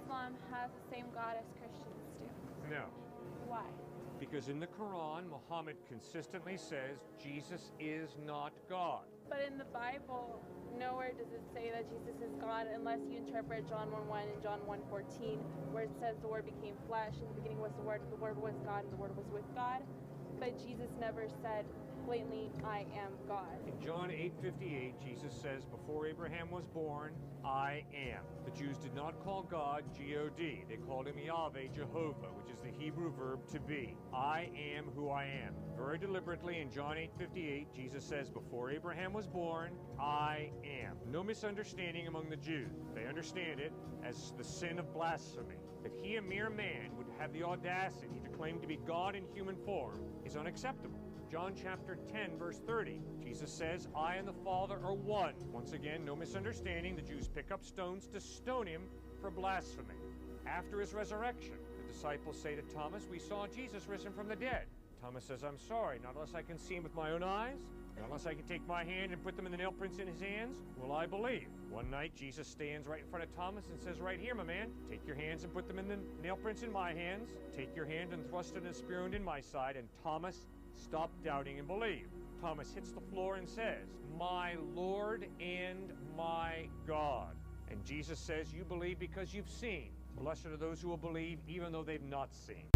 Islam has the same God as Christians do. No. Why? Because in the Quran, Muhammad consistently says Jesus is not God. But in the Bible, nowhere does it say that Jesus is God unless you interpret John 1:1 and John 1:14, where it says the Word became flesh, in the beginning was the Word was God, and the Word was with God. But Jesus never said blatantly, I am God. In John 8:58, Jesus says, before Abraham was born, I am. The Jews did not call God G-O-D. They called him Yahweh, Jehovah, which is the Hebrew verb to be. I am who I am. Very deliberately in John 8:58, Jesus says, before Abraham was born, I am. No misunderstanding among the Jews. They understand it as the sin of blasphemy. That he, a mere man, would have the audacity to claim to be God in human form is unacceptable. John chapter 10, verse 30, Jesus says, I and the Father are one. Once again, no misunderstanding. The Jews pick up stones to stone him for blasphemy. After his resurrection, the disciples say to Thomas, we saw Jesus risen from the dead. Thomas says, I'm sorry, not unless I can see him with my own eyes, not unless I can take my hand and put them in the nail prints in his hands, will I believe. One night, Jesus stands right in front of Thomas and says, right here, my man, take your hands and put them in the nail prints in my hands. Take your hand and thrust it in the spear wound in my side. And Thomas stopped doubting and believed. Thomas hits the floor and says, my Lord and my God. And Jesus says, you believe because you've seen. Blessed are those who will believe even though they've not seen.